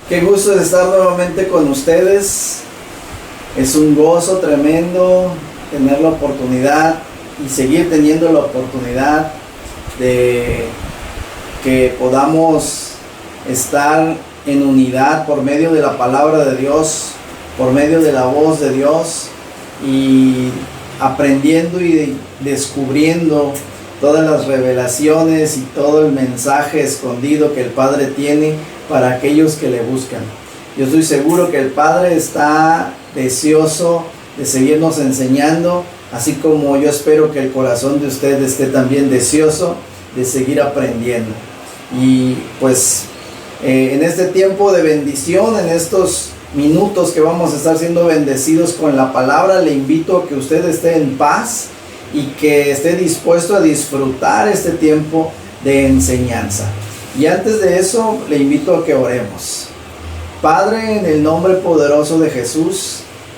Qué gusto de estar nuevamente con ustedes. Es un gozo tremendo tener la oportunidad y seguir teniendo la oportunidad de que podamos estar en unidad por medio de la palabra de Dios, por medio de la voz de Dios y aprendiendo y descubriendo todas las revelaciones y todo el mensaje escondido que el Padre tiene para aquellos que le buscan. Yo estoy seguro que el Padre está deseoso de seguirnos enseñando, así como yo espero que el corazón de usted esté también deseoso de seguir aprendiendo. Y pues en este tiempo de bendición, en estos minutos que vamos a estar siendo bendecidos con la palabra, le invito a que usted esté en paz y que esté dispuesto a disfrutar este tiempo de enseñanza. Y antes de eso, le invito a que oremos. Padre, en el nombre poderoso de Jesús,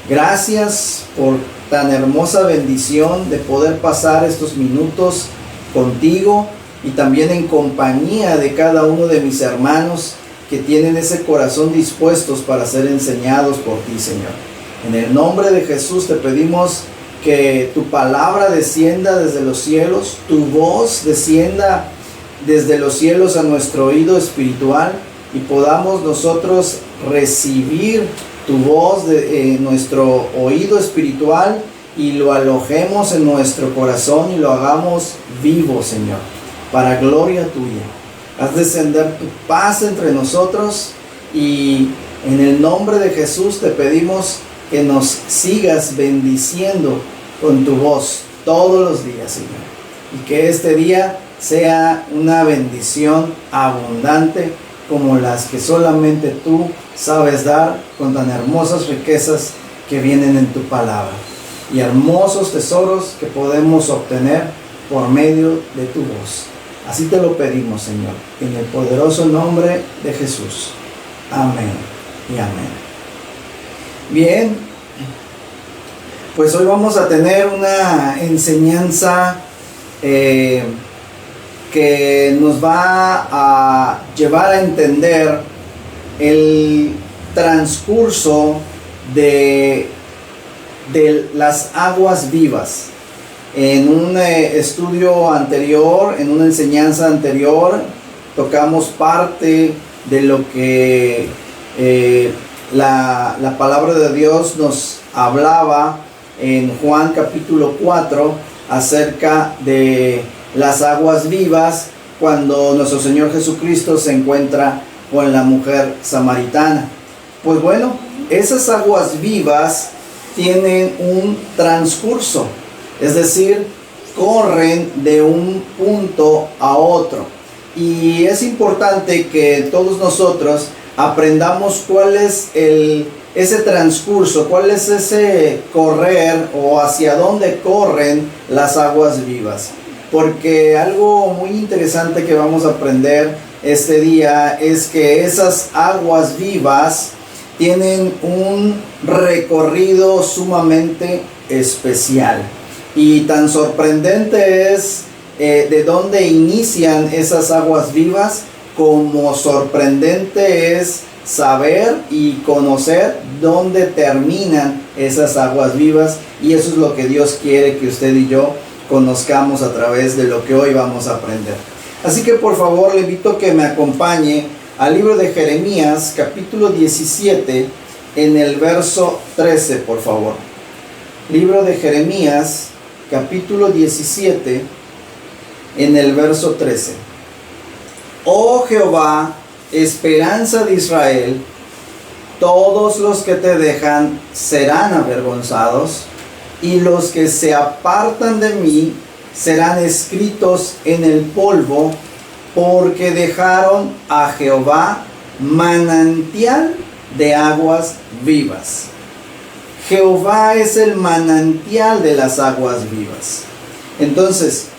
gracias por tan hermosa bendición de poder pasar estos minutos contigo y también en compañía de cada uno de mis hermanos que tienen ese corazón dispuestos para ser enseñados por ti, Señor. En el nombre de Jesús te pedimos que tu palabra descienda desde los cielos, tu voz descienda desde los cielos a nuestro oído espiritual y podamos nosotros recibir tu voz en nuestro oído espiritual y lo alojemos en nuestro corazón y lo hagamos vivo, Señor, para gloria tuya. Haz descender tu paz entre nosotros y en el nombre de Jesús te pedimos que nos sigas bendiciendo con tu voz todos los días, Señor, y que este día sea una bendición abundante como las que solamente tú sabes dar con tan hermosas riquezas que vienen en tu palabra y hermosos tesoros que podemos obtener por medio de tu voz. Así te lo pedimos, Señor, en el poderoso nombre de Jesús. Amén y amén. Bien, pues hoy vamos a tener una enseñanza que nos va a llevar a entender el transcurso de las aguas vivas. En un estudio anterior, en una enseñanza anterior, tocamos parte de lo que la palabra de Dios nos hablaba en Juan capítulo 4 acerca de las aguas vivas cuando nuestro Señor Jesucristo se encuentra con la mujer samaritana. Pues bueno, esas aguas vivas tienen un transcurso, es decir, corren de un punto a otro. Y es importante que todos nosotros aprendamos cuál es ese transcurso, cuál es ese correr o hacia dónde corren las aguas vivas. Porque algo muy interesante que vamos a aprender este día es que esas aguas vivas tienen un recorrido sumamente especial. Y tan sorprendente es de dónde inician esas aguas vivas, como sorprendente es saber y conocer dónde terminan esas aguas vivas. Y eso es lo que Dios quiere que usted y yo conozcamos a través de lo que hoy vamos a aprender. Así que por favor le invito a que me acompañe al libro de Jeremías capítulo 17 en el verso 13, por favor. Libro de Jeremías capítulo 17 en el verso 13. Oh Jehová, esperanza de Israel, todos los que te dejan serán avergonzados, y los que se apartan de mí serán escritos en el polvo, porque dejaron a Jehová manantial de aguas vivas. Jehová es el manantial de las aguas vivas. Entonces,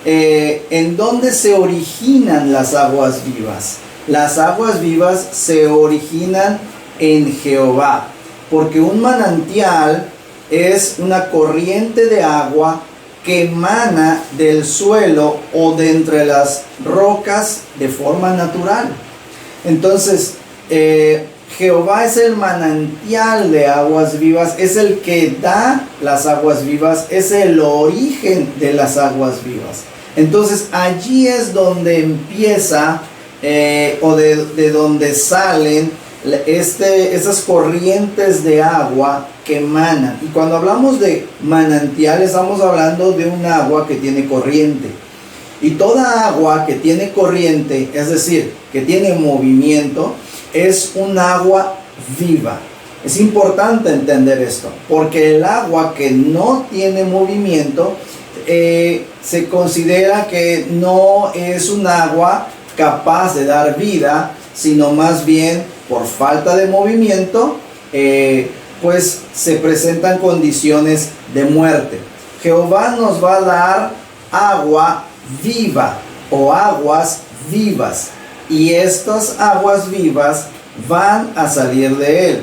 ¿en dónde se originan las aguas vivas? Las aguas vivas se originan en Jehová, porque un manantial es una corriente de agua que emana del suelo o de entre las rocas de forma natural. Entonces, Jehová es el manantial de aguas vivas, es el que da las aguas vivas, es el origen de las aguas vivas. Entonces allí es donde empieza o de donde salen esas corrientes de agua que emanan. Y cuando hablamos de manantial estamos hablando de un agua que tiene corriente. Y toda agua que tiene corriente, es decir, que tiene movimiento, es un agua viva. Es importante entender esto, porque el agua que no tiene movimiento se considera que no es un agua capaz de dar vida, sino más bien por falta de movimiento, pues se presentan condiciones de muerte. Jehová nos va a dar agua viva o aguas vivas, y estas aguas vivas van a salir de él.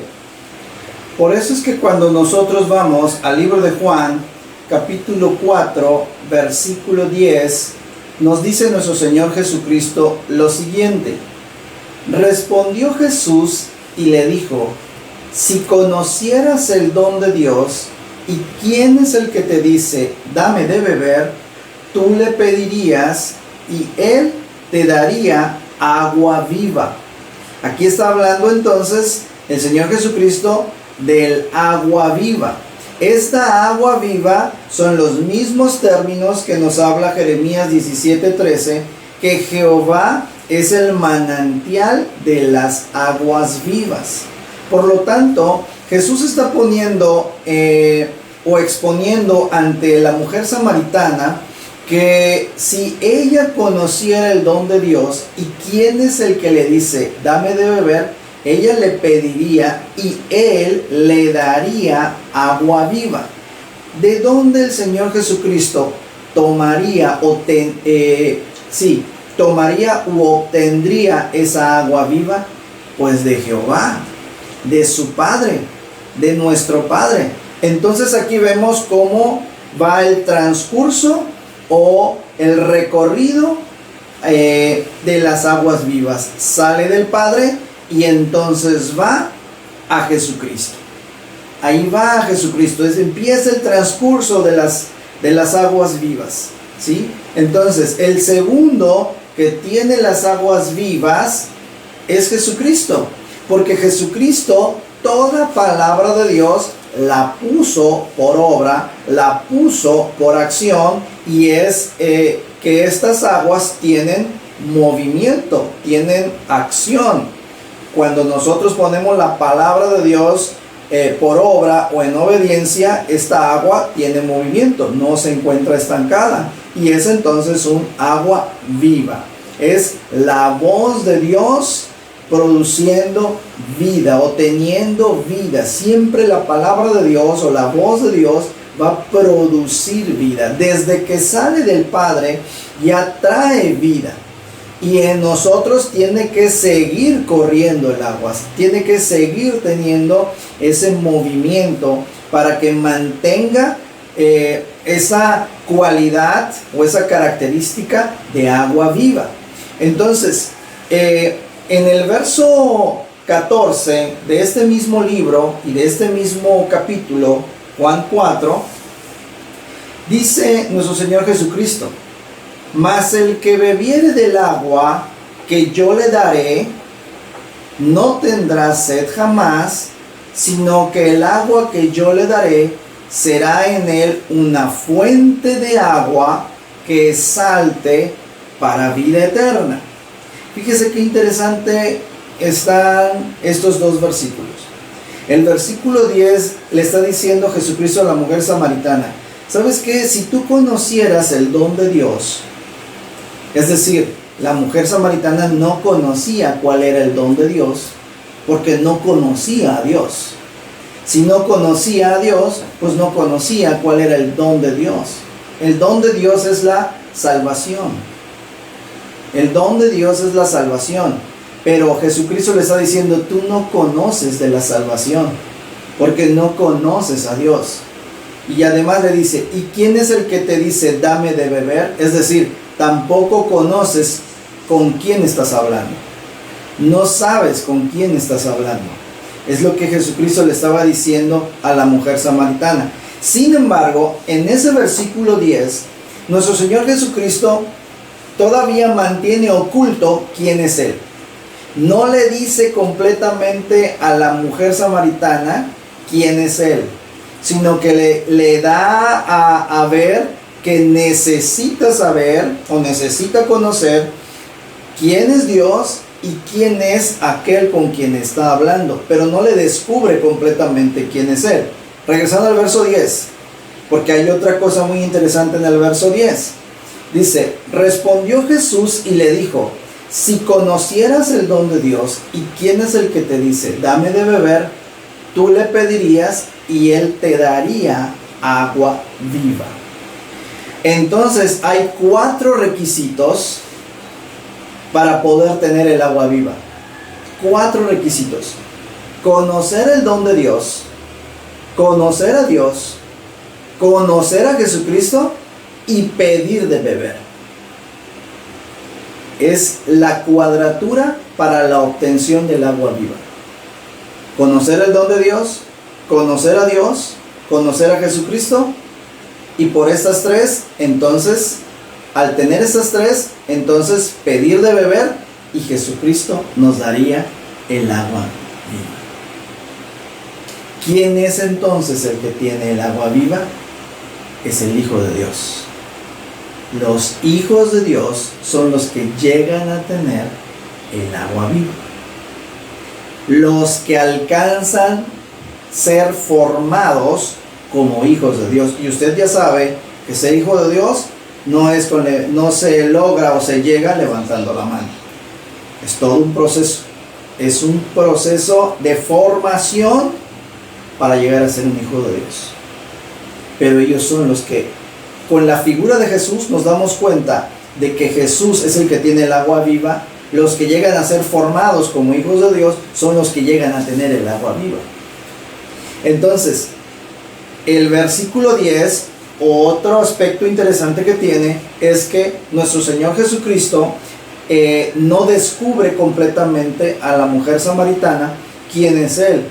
Por eso es que cuando nosotros vamos al libro de Juan, capítulo 4, versículo 10, nos dice nuestro Señor Jesucristo lo siguiente: respondió Jesús y le dijo, si conocieras el don de Dios y quién es el que te dice, dame de beber, tú le pedirías y él te daría agua viva. Aquí está hablando entonces el Señor Jesucristo del agua viva. Esta agua viva son los mismos términos que nos habla Jeremías 17:13, que Jehová es el manantial de las aguas vivas. Por lo tanto, Jesús está poniendo o exponiendo ante la mujer samaritana que si ella conociera el don de Dios y quién es el que le dice, dame de beber, ella le pediría y él le daría agua viva. ¿De dónde el Señor Jesucristo tomaría u obtendría esa agua viva? Pues de Jehová, de su Padre, de nuestro Padre. Entonces aquí vemos cómo va el transcurso o el recorrido de las aguas vivas. Sale del Padre y entonces va a Jesucristo. Ahí va a Jesucristo. Empieza el transcurso de las aguas vivas, ¿sí? Entonces el segundo que tiene las aguas vivas es Jesucristo, porque Jesucristo toda palabra de Dios la puso por obra, la puso por acción, y es que estas aguas tienen movimiento, tienen acción. Cuando nosotros ponemos la palabra de Dios por obra o en obediencia, esta agua tiene movimiento, no se encuentra estancada, y es entonces un agua viva. Es la voz de Dios produciendo vida o teniendo vida. Siempre la palabra de Dios o la voz de Dios va a producir vida. Desde que sale del Padre ya trae vida, y en nosotros tiene que seguir corriendo el agua, tiene que seguir teniendo ese movimiento para que mantenga esa cualidad o esa característica de agua viva. Entonces en el verso 14 de este mismo libro y de este mismo capítulo, Juan 4, dice nuestro Señor Jesucristo, mas el que bebiere del agua que yo le daré, no tendrá sed jamás, sino que el agua que yo le daré será en él una fuente de agua que salte para vida eterna. Fíjese qué interesante están estos dos versículos. El versículo 10 le está diciendo Jesucristo a la mujer samaritana, ¿sabes qué? Si tú conocieras el don de Dios, es decir, la mujer samaritana no conocía cuál era el don de Dios, porque no conocía a Dios. Si no conocía a Dios, pues no conocía cuál era el don de Dios. El don de Dios es la salvación. El don de Dios es la salvación. Pero Jesucristo le está diciendo, tú no conoces de la salvación, porque no conoces a Dios. Y además le dice, ¿y quién es el que te dice, dame de beber? Es decir, tampoco conoces con quién estás hablando. No sabes con quién estás hablando. Es lo que Jesucristo le estaba diciendo a la mujer samaritana. Sin embargo, en ese versículo 10, nuestro Señor Jesucristo todavía mantiene oculto quién es Él. No le dice completamente a la mujer samaritana quién es Él, sino que le da a ver que necesita saber o necesita conocer quién es Dios y quién es aquel con quien está hablando, pero no le descubre completamente quién es Él. Regresando al verso 10, porque hay otra cosa muy interesante en el verso 10. Dice, respondió Jesús y le dijo, si conocieras el don de Dios y quién es el que te dice, dame de beber, tú le pedirías y Él te daría agua viva. Entonces hay 4 requisitos para poder tener el agua viva. 4 requisitos. Conocer el don de Dios, conocer a Dios, conocer a Jesucristo y pedir de beber. Es la cuadratura para la obtención del agua viva. Conocer el don de Dios, conocer a Dios, conocer a Jesucristo, y por estas 3, entonces, al tener estas 3, entonces pedir de beber y Jesucristo nos daría el agua viva. ¿Quién es entonces el que tiene el agua viva? Es el Hijo de Dios. Los hijos de Dios son los que llegan a tener el agua viva. Los que alcanzan ser formados como hijos de Dios. Y usted ya sabe que ser hijo de Dios no se logra o se llega levantando la mano. Es todo un proceso. Es un proceso de formación para llegar a ser un hijo de Dios. Pero ellos son los que, con la figura de Jesús, nos damos cuenta de que Jesús es el que tiene el agua viva. Los que llegan a ser formados como hijos de Dios son los que llegan a tener el agua viva. Entonces, el versículo 10, otro aspecto interesante que tiene, es que nuestro Señor Jesucristo no descubre completamente a la mujer samaritana quién es Él,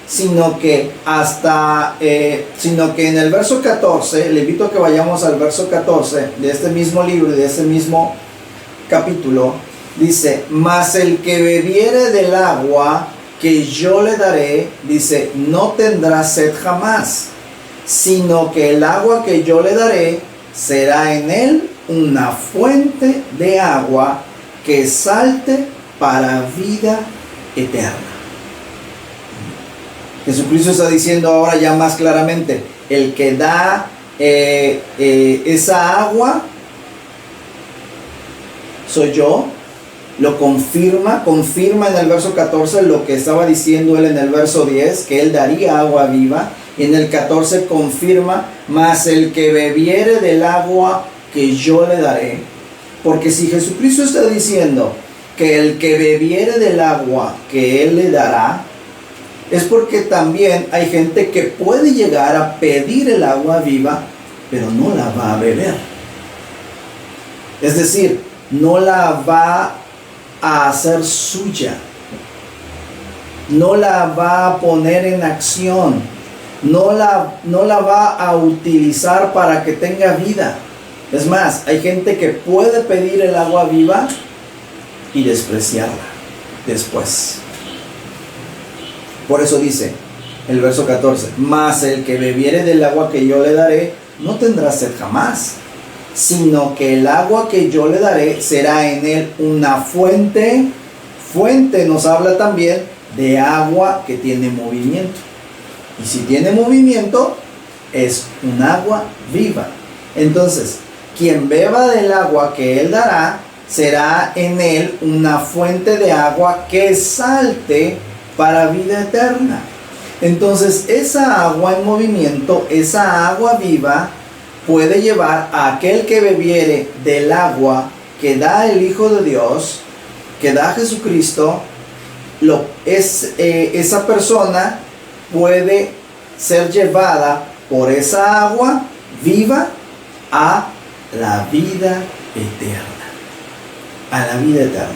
sino que en el verso 14, le invito a que vayamos al verso 14 de este mismo libro y de este mismo capítulo. Dice, mas el que bebiere del agua que yo le daré, dice, no tendrá sed jamás, sino que el agua que yo le daré será en él una fuente de agua que salte para vida eterna. Jesucristo está diciendo ahora ya más claramente, el que da esa agua soy yo. Lo confirma en el verso 14 lo que estaba diciendo él en el verso 10, que él daría agua viva. Y en el 14 confirma, mas el que bebiere del agua que yo le daré. Porque si Jesucristo está diciendo que el que bebiere del agua que él le dará, es porque también hay gente que puede llegar a pedir el agua viva, pero no la va a beber. Es decir, no la va a hacer suya, no la va a poner en acción, no la va a utilizar para que tenga vida. Es más, hay gente que puede pedir el agua viva y despreciarla después. Por eso dice el verso 14, mas el que bebiere del agua que yo le daré no tendrá sed jamás, sino que el agua que yo le daré será en él una fuente. Fuente nos habla también de agua que tiene movimiento. Y si tiene movimiento, es un agua viva. Entonces, quien beba del agua que él dará, será en él una fuente de agua que salte para vida eterna. Entonces, esa agua en movimiento, esa agua viva, puede llevar a aquel que bebiere del agua que da el Hijo de Dios, que da Jesucristo, esa persona puede ser llevada por esa agua viva a la vida eterna. A la vida eterna.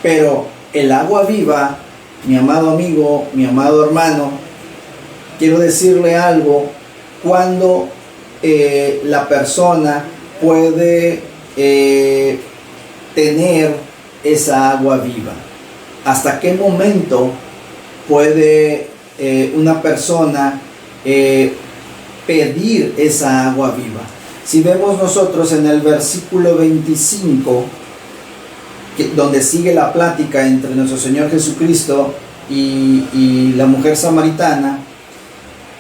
Pero el agua viva, mi amado amigo, mi amado hermano, quiero decirle algo, cuando la persona puede tener esa agua viva. ¿Hasta qué momento puede una persona pedir esa agua viva? Si vemos nosotros en el versículo 25, donde sigue la plática entre nuestro Señor Jesucristo y la mujer samaritana,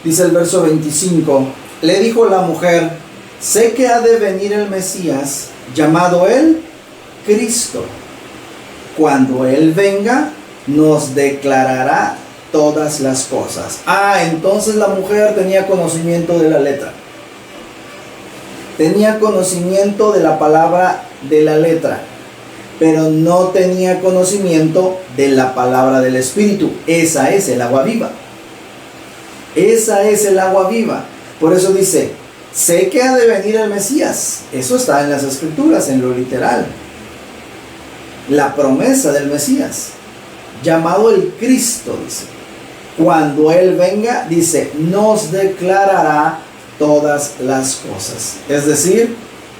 dice el verso 25, le dijo la mujer, sé que ha de venir el Mesías, llamado el Cristo. Cuando Él venga, nos declarará todas las cosas. Entonces la mujer tenía conocimiento de la letra. Tenía conocimiento de la palabra de la letra, pero no tenía conocimiento de la palabra del Espíritu. Esa es el agua viva. Esa es el agua viva. Por eso dice, sé que ha de venir el Mesías. Eso está en las Escrituras, en lo literal. La promesa del Mesías, llamado el Cristo, dice. Cuando Él venga, dice, nos declarará todas las cosas. Es decir,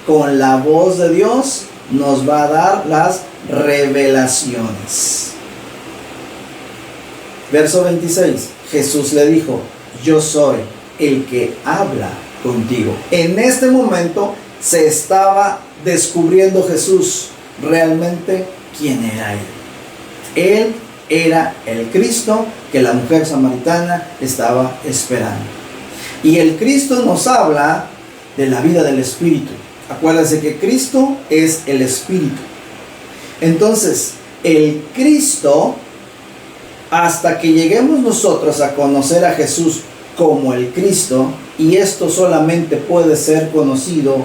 con la voz de Dios nos va a dar las revelaciones. Verso 26, Jesús le dijo, yo soy el que habla contigo. En este momento se estaba descubriendo Jesús realmente quién era Él. Él era el Cristo que la mujer samaritana estaba esperando. Y el Cristo nos habla de la vida del Espíritu. Acuérdense que Cristo es el Espíritu. Entonces, el Cristo, hasta que lleguemos nosotros a conocer a Jesús como el Cristo, y esto solamente puede ser conocido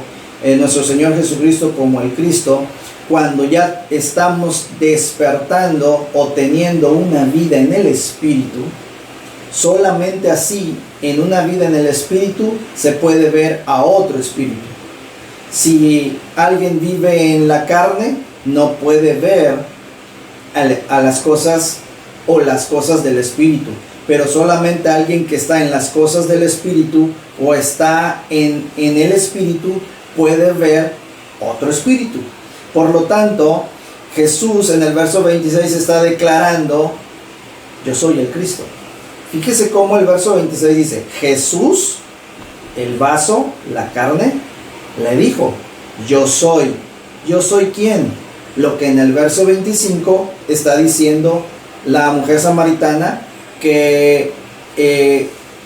en nuestro Señor Jesucristo como el Cristo, cuando ya estamos despertando o teniendo una vida en el Espíritu. Solamente así, en una vida en el Espíritu, se puede ver a otro espíritu. Si alguien vive en la carne, no puede ver a las cosas o las cosas del Espíritu. Pero solamente alguien que está en las cosas del Espíritu o está en el Espíritu puede ver otro espíritu. Por lo tanto, Jesús en el verso 26 está declarando, yo soy el Cristo. Fíjese cómo el verso 26 dice, Jesús, el vaso, la carne, le dijo, yo soy. ¿Yo soy quién? Lo que en el verso 25 está diciendo la mujer samaritana, que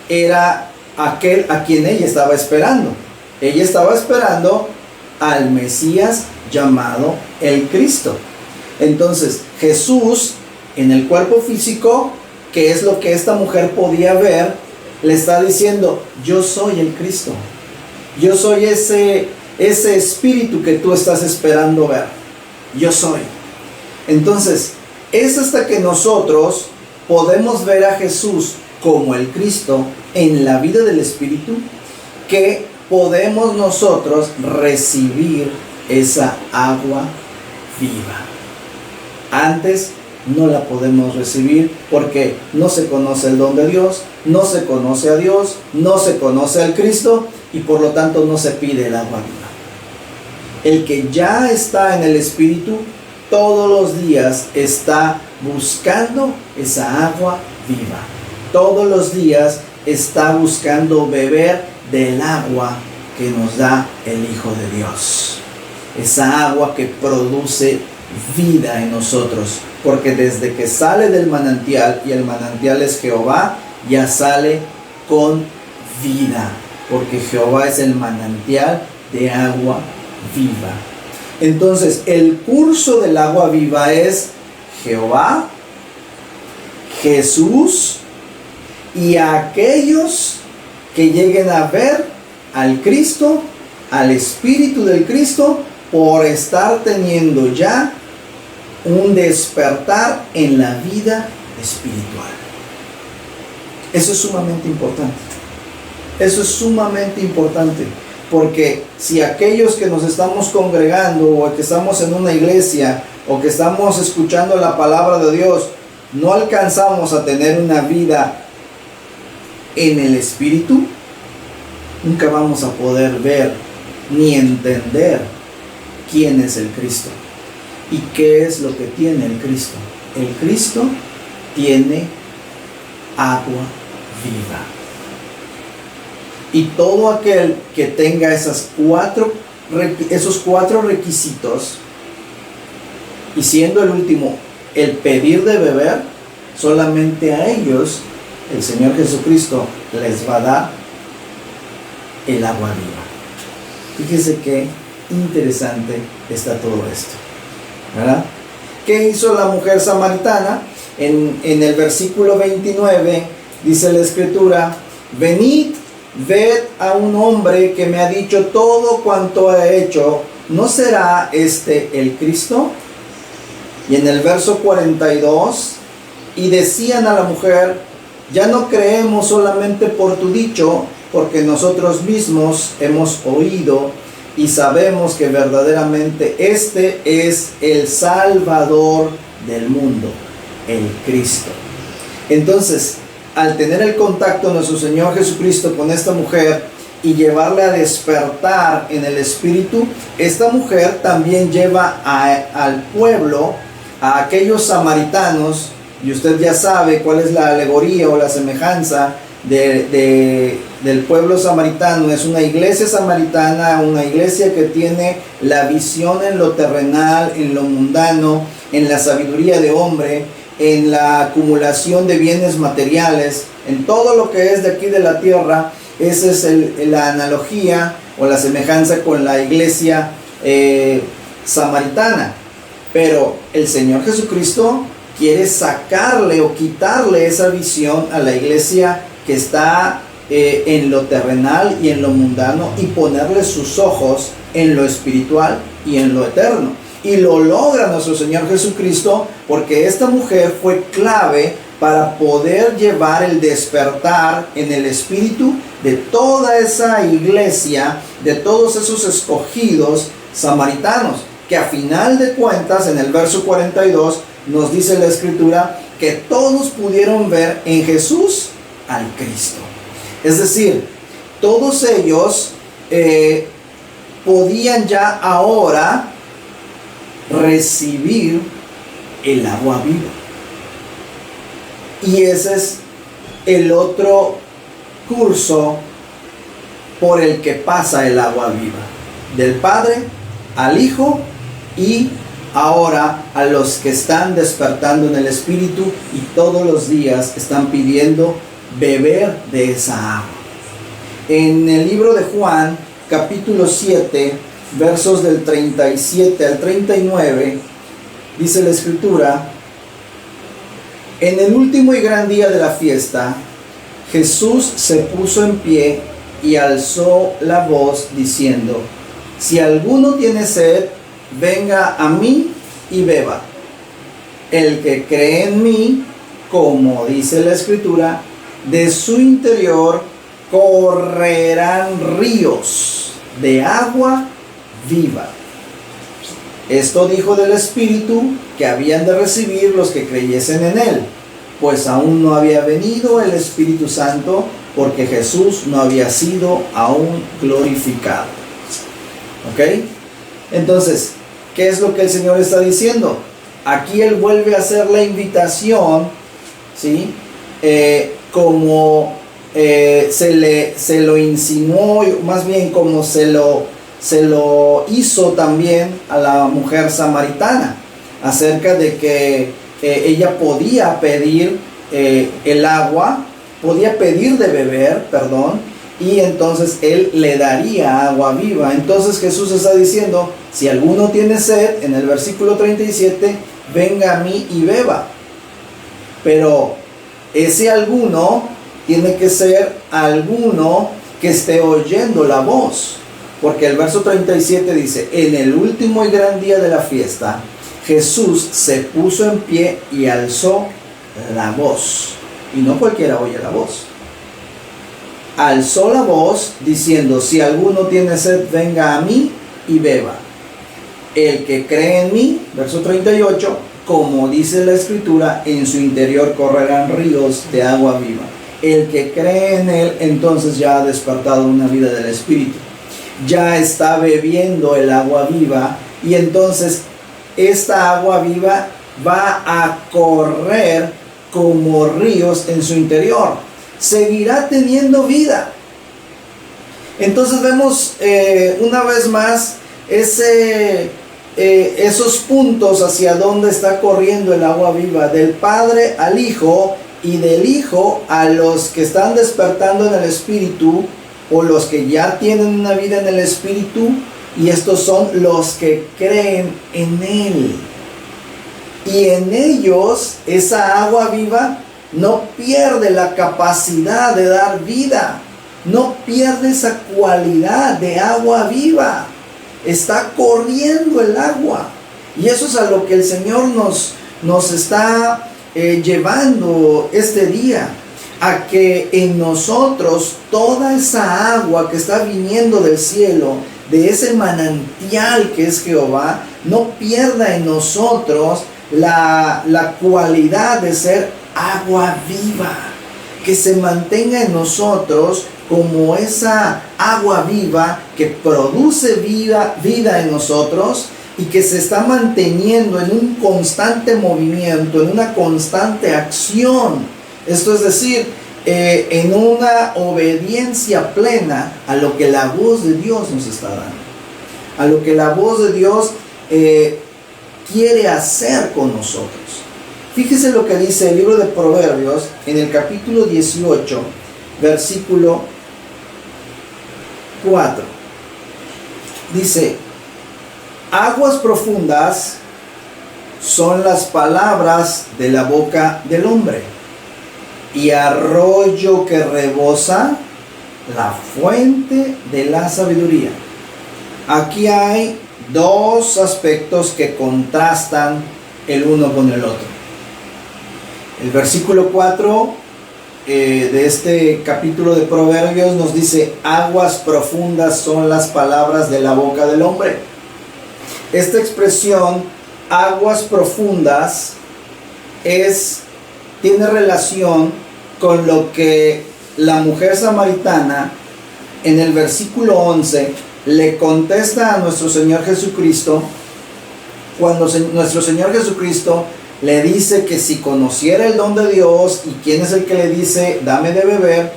era aquel a quien ella estaba esperando. Ella estaba esperando al Mesías llamado el Cristo. Entonces, Jesús, en el cuerpo físico, que es lo que esta mujer podía ver, le está diciendo, yo soy el Cristo. Yo soy ese espíritu que tú estás esperando ver. Yo soy. Entonces, es hasta que nosotros podemos ver a Jesús como el Cristo en la vida del Espíritu, que podemos nosotros recibir esa agua viva. Antes no la podemos recibir porque no se conoce el don de Dios, no se conoce a Dios, no se conoce al Cristo y por lo tanto no se pide el agua viva. El que ya está en el Espíritu todos los días está buscando esa agua viva. Todos los días está buscando beber del agua que nos da el Hijo de Dios. Esa agua que produce vida en nosotros. Porque desde que sale del manantial, y el manantial es Jehová, ya sale con vida. Porque Jehová es el manantial de agua viva. Entonces, el curso del agua viva es Jehová, Jesús y aquellos que lleguen a ver al Cristo, al Espíritu del Cristo, por estar teniendo ya un despertar en la vida espiritual. Eso es sumamente importante. Eso es sumamente importante. Porque si aquellos que nos estamos congregando o que estamos en una iglesia o que estamos escuchando la palabra de Dios, no alcanzamos a tener una vida en el Espíritu, nunca vamos a poder ver ni entender quién es el Cristo y qué es lo que tiene el Cristo. El Cristo tiene agua viva. Y todo aquel que tenga esos cuatro requisitos, y siendo el último el pedir de beber, solamente a ellos el Señor Jesucristo les va a dar el agua viva. Fíjese qué interesante está todo esto, ¿verdad? ¿Qué hizo la mujer samaritana? En el versículo 29 dice la Escritura: venid, ved a un hombre que me ha dicho todo cuanto ha hecho, ¿no será este el Cristo? Y en el verso 42, y decían a la mujer: ya no creemos solamente por tu dicho, porque nosotros mismos hemos oído y sabemos que verdaderamente este es el Salvador del mundo, el Cristo. Entonces, al tener el contacto de nuestro Señor Jesucristo con esta mujer y llevarle a despertar en el Espíritu, esta mujer también lleva al pueblo, a aquellos samaritanos, y usted ya sabe cuál es la alegoría o la semejanza del pueblo samaritano. Es una iglesia samaritana, una iglesia que tiene la visión en lo terrenal, en lo mundano, en la sabiduría de hombre, en la acumulación de bienes materiales, en todo lo que es de aquí de la tierra. Esa es la analogía o la semejanza con la iglesia samaritana. Pero el Señor Jesucristo quiere sacarle o quitarle esa visión a la iglesia que está en lo terrenal y en lo mundano, y ponerle sus ojos en lo espiritual y en lo eterno. Y lo logra nuestro Señor Jesucristo, porque esta mujer fue clave para poder llevar el despertar en el espíritu de toda esa iglesia, de todos esos escogidos samaritanos, que a final de cuentas, en el verso 42, nos dice la Escritura que todos pudieron ver en Jesús al Cristo. Es decir, todos ellos podían ya ahora recibir el agua viva. Y ese es el otro curso por el que pasa el agua viva, del Padre al Hijo y ahora a los que están despertando en el Espíritu y todos los días están pidiendo beber de esa agua. En el libro de Juan, capítulo 7, versos del 37 al 39, dice la Escritura: en el último y gran día de la fiesta, Jesús se puso en pie y alzó la voz diciendo: si alguno tiene sed, venga a mí y beba. El que cree en mí, como dice la Escritura, de su interior correrán ríos de agua viva. Esto dijo del Espíritu que habían de recibir los que creyesen en él, pues aún no había venido el Espíritu Santo, porque Jesús no había sido aún glorificado. ¿Ok? Entonces, ¿qué es lo que el Señor está diciendo? Aquí Él vuelve a hacer la invitación, ¿sí? Como se lo insinuó, más bien como se lo hizo también a la mujer samaritana, acerca de que ella podía pedir el agua, podía pedir de beber, y entonces Él le daría agua viva. Entonces Jesús está diciendo: si alguno tiene sed, en el versículo 37, venga a mí y beba. Pero ese alguno tiene que ser alguno que esté oyendo la voz, porque el verso 37 dice: en el último y gran día de la fiesta, Jesús se puso en pie y alzó la voz. Y no cualquiera oye la voz. alzó la voz diciendo: si alguno tiene sed, venga a mí y beba. El que cree en mí, verso 38, como dice la Escritura, en su interior correrán ríos de agua viva. El que cree en él, entonces ya ha despertado una vida del Espíritu. Ya está bebiendo el agua viva, y entonces esta agua viva va a correr como ríos en su interior. Seguirá teniendo vida. Entonces vemos una vez más esos puntos hacia donde está corriendo el agua viva, del Padre al Hijo, y del Hijo a los que están despertando en el Espíritu, o los que ya tienen una vida en el Espíritu, y estos son los que creen en Él. Y en ellos esa agua viva no pierde la capacidad de dar vida, no pierde esa cualidad de agua viva. Está corriendo el agua, y eso es a lo que el Señor nos está llevando este día, a que en nosotros toda esa agua que está viniendo del cielo, de ese manantial que es Jehová, no pierda en nosotros la cualidad de ser agua viva, que se mantenga en nosotros como esa agua viva que produce vida en nosotros, y que se está manteniendo en un constante movimiento, en una constante acción. Esto es decir, en una obediencia plena a lo que la voz de Dios nos está dando, a lo que la voz de Dios quiere hacer con nosotros. Fíjese lo que dice el libro de Proverbios en el capítulo 18, versículo 4. Dice: aguas profundas son las palabras de la boca del hombre, y arroyo que rebosa la fuente de la sabiduría. Aquí hay dos aspectos que contrastan el uno con el otro. El versículo 4 de este capítulo de Proverbios nos dice: aguas profundas son las palabras de la boca del hombre. Esta expresión, aguas profundas, tiene relación con lo que la mujer samaritana en el versículo 11 le contesta a nuestro Señor Jesucristo, cuando nuestro Señor Jesucristo le dice que si conociera el don de Dios, y quién es el que le dice dame de beber,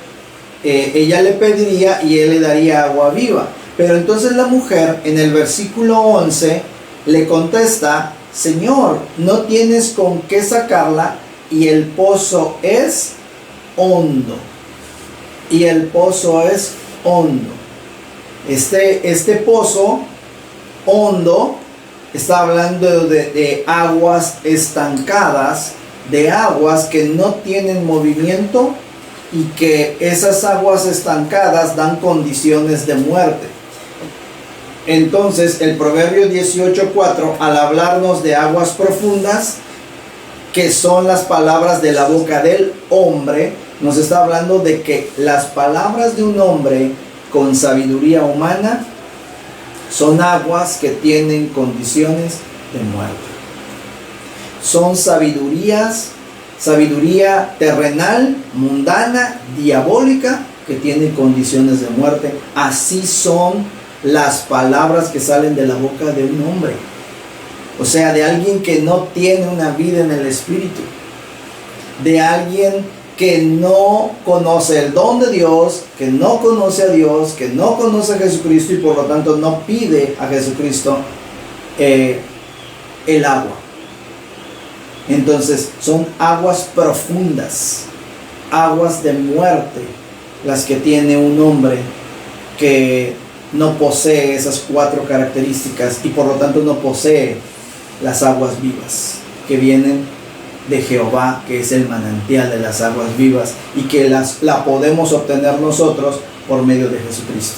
ella le pediría y él le daría agua viva. Pero entonces la mujer en el versículo 11 le contesta: Señor, no tienes con qué sacarla, y el pozo es hondo. Y el pozo es hondo. Este pozo hondo está hablando de aguas estancadas, de aguas que no tienen movimiento, y que esas aguas estancadas dan condiciones de muerte. Entonces el Proverbio 18:4, al hablarnos de aguas profundas, que son las palabras de la boca del hombre, nos está hablando de que las palabras de un hombre con sabiduría humana son aguas que tienen condiciones de muerte. Son sabiduría terrenal, mundana, diabólica, que tiene condiciones de muerte. Así son las palabras que salen de la boca de un hombre, o sea, de alguien que no tiene una vida en el Espíritu, de alguien que no conoce el don de Dios, que no conoce a Dios, que no conoce a Jesucristo, y por lo tanto no pide a Jesucristo el agua. Entonces son aguas profundas, aguas de muerte, las que tiene un hombre que no posee esas cuatro características, y por lo tanto no posee las aguas vivas que vienen de Jehová, que es el manantial de las aguas vivas, y que la podemos obtener nosotros por medio de Jesucristo.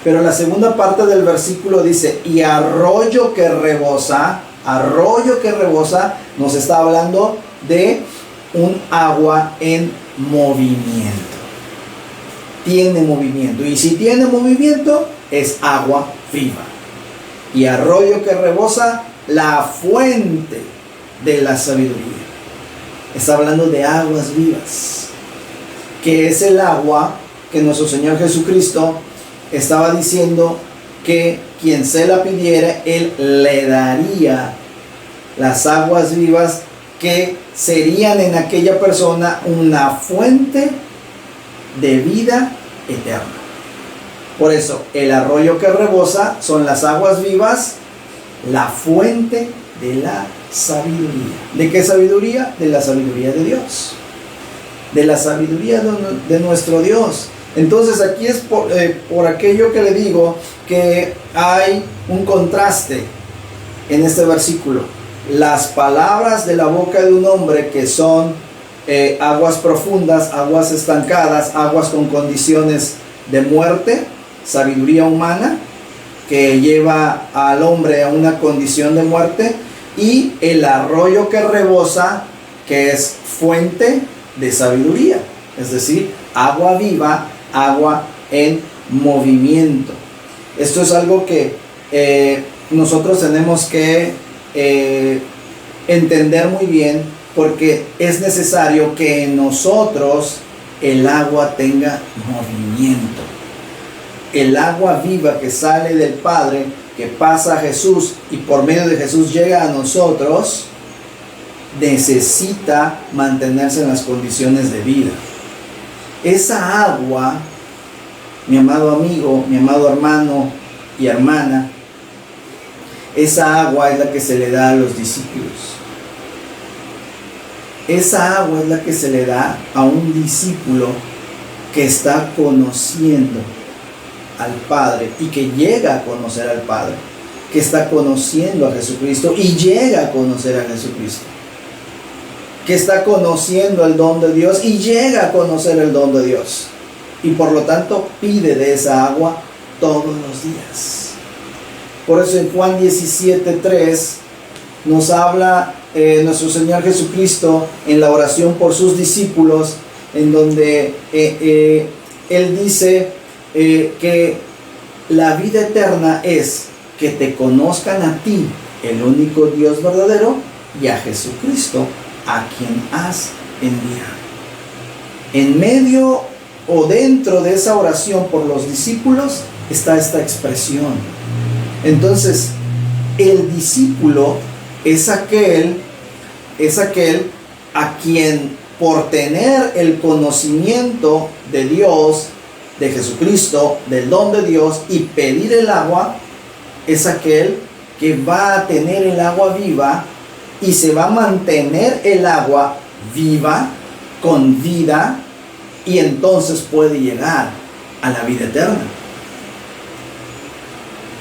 Pero la segunda parte del versículo dice: y arroyo que rebosa, nos está hablando de un agua en movimiento. tiene movimiento. Y si tiene movimiento, es agua viva. Y arroyo que rebosa, la fuente de la sabiduría. Está hablando de aguas vivas, que es el agua que nuestro Señor Jesucristo estaba diciendo que quien se la pidiera, Él le daría las aguas vivas que serían en aquella persona una fuente de vida eterna. Por eso, el arroyo que rebosa son las aguas vivas, la fuente de la sabiduría. ¿De qué sabiduría? De la sabiduría de Dios. De la sabiduría de nuestro Dios. Entonces aquí es por aquello que le digo que hay un contraste en este versículo. Las palabras de la boca de un hombre que son aguas profundas, aguas estancadas, aguas con condiciones de muerte, sabiduría humana que lleva al hombre a una condición de muerte, y el arroyo que rebosa, que es fuente de sabiduría, es decir, agua viva, agua en movimiento. Esto es algo que nosotros tenemos que entender muy bien, porque es necesario que en nosotros el agua tenga movimiento. El agua viva que sale del Padre, que pasa a Jesús y por medio de Jesús llega a nosotros, necesita mantenerse en las condiciones de vida. Esa agua, mi amado amigo, mi amado hermano y hermana, esa agua es la que se le da a los discípulos. Esa agua es la que se le da a un discípulo que está conociendo al Padre y que llega a conocer al Padre, que está conociendo a Jesucristo y llega a conocer a Jesucristo, que está conociendo el don de Dios y llega a conocer el don de Dios, y por lo tanto pide de esa agua todos los días. Por eso en Juan 17:3 nos habla nuestro Señor Jesucristo en la oración por sus discípulos, en donde Él dice que la vida eterna es que te conozcan a ti, el único Dios verdadero, y a Jesucristo, a quien has enviado. En medio o dentro de esa oración por los discípulos está esta expresión. Entonces, el discípulo es aquel a quien, por tener el conocimiento de Dios, de Jesucristo, del don de Dios, y pedir el agua, es aquel que va a tener el agua viva y se va a mantener el agua viva, con vida, y entonces puede llegar a la vida eterna.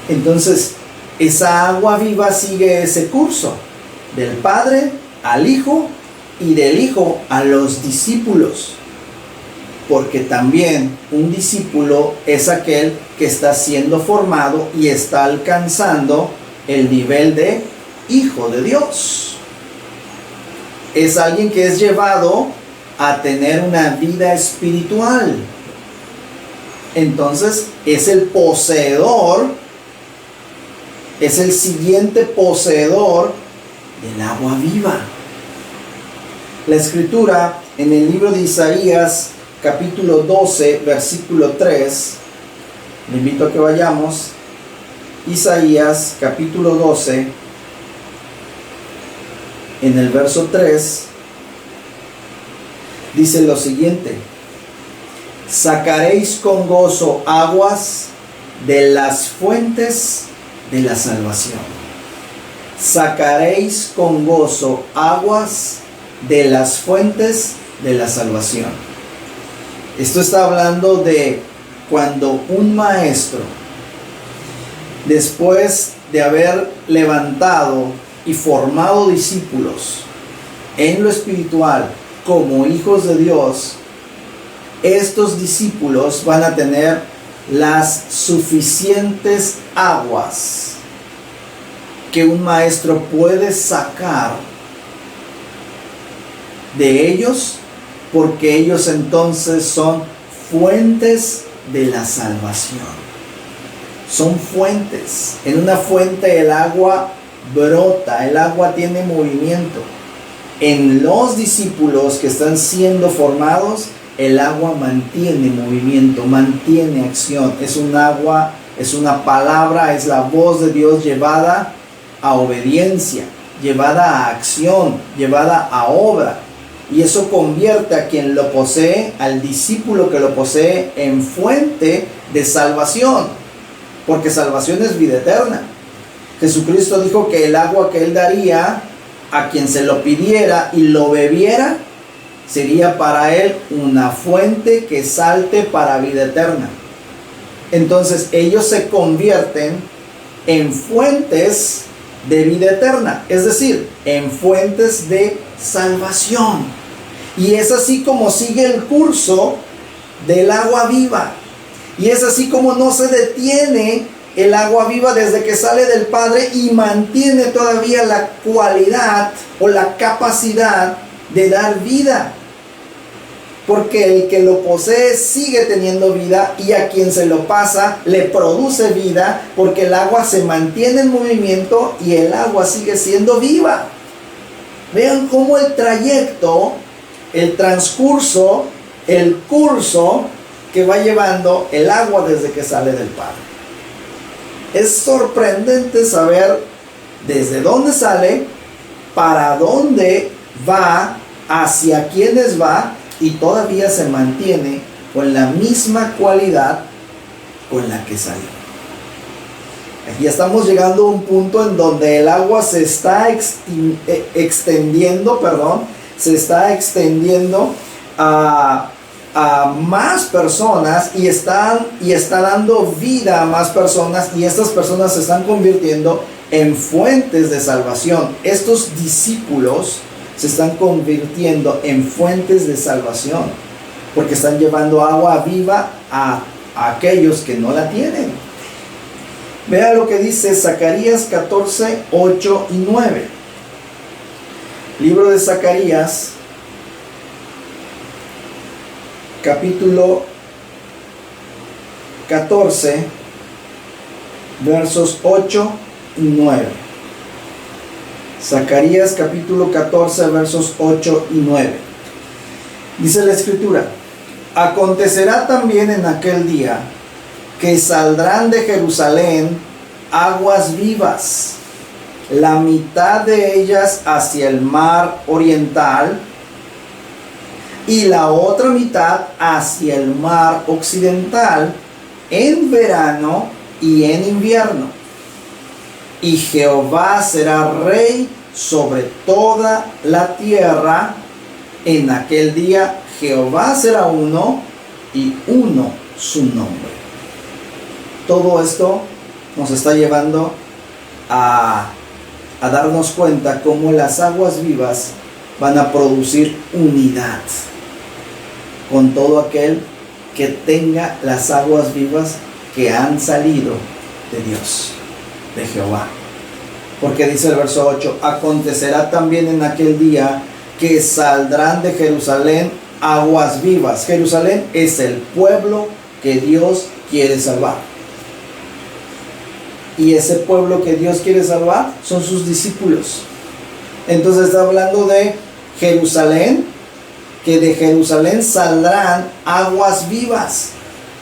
Entonces, esa agua viva sigue ese curso, del Padre al Hijo y del Hijo a los discípulos. Porque también un discípulo es aquel que está siendo formado y está alcanzando el nivel de hijo de Dios. Es alguien que es llevado a tener una vida espiritual. Entonces es el poseedor, es el siguiente poseedor del agua viva. La Escritura en el libro de Isaías, capítulo 12, versículo 3, le invito a que vayamos. Isaías, capítulo 12, en el verso 3, dice lo siguiente: sacaréis con gozo aguas de las fuentes de la salvación. Sacaréis con gozo aguas de las fuentes de la salvación. Esto está hablando de cuando un maestro, después de haber levantado y formado discípulos en lo espiritual como hijos de Dios, estos discípulos van a tener las suficientes aguas que un maestro puede sacar de ellos, porque ellos entonces son fuentes de la salvación. Son fuentes. En una fuente el agua brota, el agua tiene movimiento. En los discípulos que están siendo formados, el agua mantiene movimiento, mantiene acción. Es un agua, es una palabra, es la voz de Dios llevada a obediencia, llevada a acción, llevada a obra. Y eso convierte a quien lo posee, al discípulo que lo posee, en fuente de salvación. Porque salvación es vida eterna. Jesucristo dijo que el agua que Él daría a quien se lo pidiera y lo bebiera, sería para él una fuente que salte para vida eterna. Entonces ellos se convierten en fuentes de vida eterna, es decir, en fuentes de salvación. Y es así como sigue el curso del agua viva. Y es así como no se detiene el agua viva desde que sale del Padre y mantiene todavía la cualidad o la capacidad de dar vida. Porque el que lo posee sigue teniendo vida y a quien se lo pasa le produce vida, porque el agua se mantiene en movimiento y el agua sigue siendo viva. Vean cómo el trayecto, el transcurso, el curso que va llevando el agua desde que sale del Padre. Es sorprendente saber desde dónde sale, para dónde va, hacia quiénes va, y todavía se mantiene con la misma cualidad con la que salió. Aquí estamos llegando a un punto en donde el agua se está extendiendo a más personas y está dando vida a más personas, y estas personas se están convirtiendo en fuentes de salvación. Estos discípulos se están convirtiendo en fuentes de salvación porque están llevando agua viva a aquellos que no la tienen. Vea lo que dice Zacarías 14, 8 y 9. Libro de Zacarías, capítulo 14, versos 8 y 9. Zacarías capítulo 14, versos 8 y 9. Dice la Escritura: acontecerá también en aquel día que saldrán de Jerusalén aguas vivas, la mitad de ellas hacia el mar oriental y la otra mitad hacia el mar occidental, en verano y en invierno. Y Jehová será rey sobre toda la tierra. En aquel día Jehová será uno, y uno su nombre. Todo esto nos está llevando a darnos cuenta cómo las aguas vivas van a producir unidad con todo aquel que tenga las aguas vivas que han salido de Dios, de Jehová. Porque dice el verso 8: acontecerá también en aquel día que saldrán de Jerusalén aguas vivas. Jerusalén es el pueblo que Dios quiere salvar. Y ese pueblo que Dios quiere salvar son sus discípulos. Entonces está hablando de Jerusalén, que de Jerusalén saldrán aguas vivas.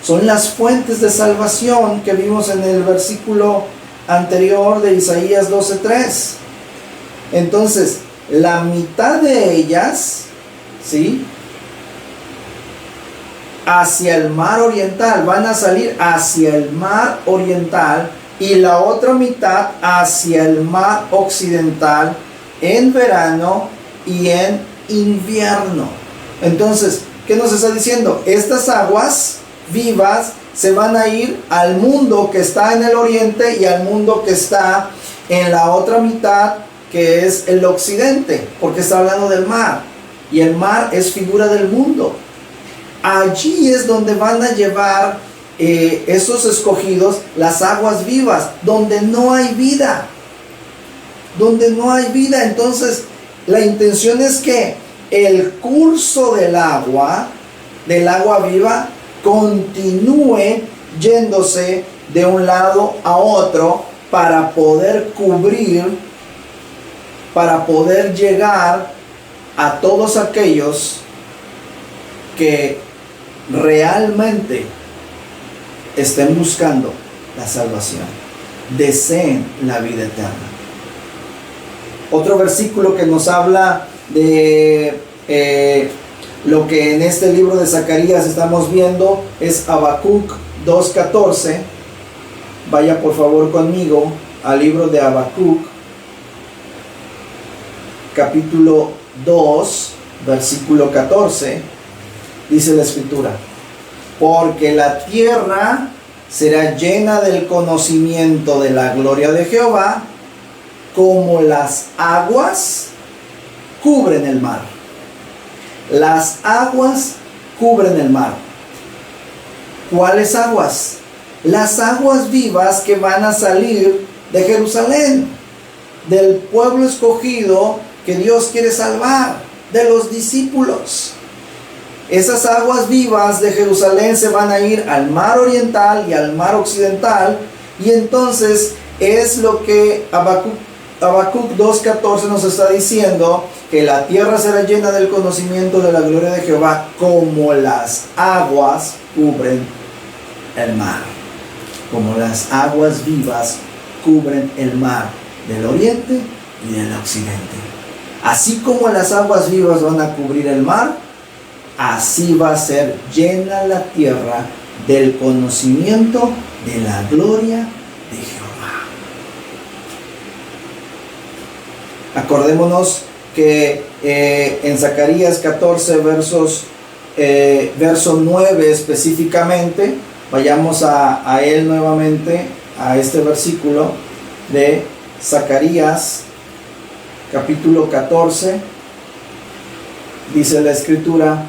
Son las fuentes de salvación que vimos en el versículo anterior de Isaías 12:3. Entonces, la mitad de ellas, ¿sí?, hacia el mar oriental, van a salir hacia el mar oriental, y la otra mitad hacia el mar occidental, en verano y en invierno. Entonces, ¿qué nos está diciendo? Estas aguas vivas se van a ir al mundo que está en el oriente y al mundo que está en la otra mitad, que es el occidente, porque está hablando del mar, y el mar es figura del mundo. Allí es donde van a llevar esos escogidos las aguas vivas, donde no hay vida, Entonces la intención es que el curso del agua viva, continúe yéndose de un lado a otro para poder cubrir, para poder llegar a todos aquellos que realmente estén buscando la salvación, deseen la vida eterna. Otro versículo que nos habla de lo que en este libro de Zacarías estamos viendo es Habacuc 2:14. Vaya por favor conmigo al libro de Habacuc, capítulo 2, versículo 14. Dice la escritura: porque la tierra será llena del conocimiento de la gloria de Jehová, como las aguas cubren el mar. Las aguas cubren el mar. ¿Cuáles aguas? Las aguas vivas que van a salir de Jerusalén, del pueblo escogido que Dios quiere salvar, de los discípulos. Esas aguas vivas de Jerusalén se van a ir al mar oriental y al mar occidental, y entonces es lo que Habacuc 2:14 nos está diciendo, que la tierra será llena del conocimiento de la gloria de Jehová, como las aguas cubren el mar. Como las aguas vivas cubren el mar del oriente y del occidente. Así como las aguas vivas van a cubrir el mar, así va a ser llena la tierra del conocimiento de la gloria de Jehová. Acordémonos que en Zacarías 14, verso 9 específicamente, vayamos a él nuevamente, a este versículo de Zacarías, capítulo 14, dice la escritura: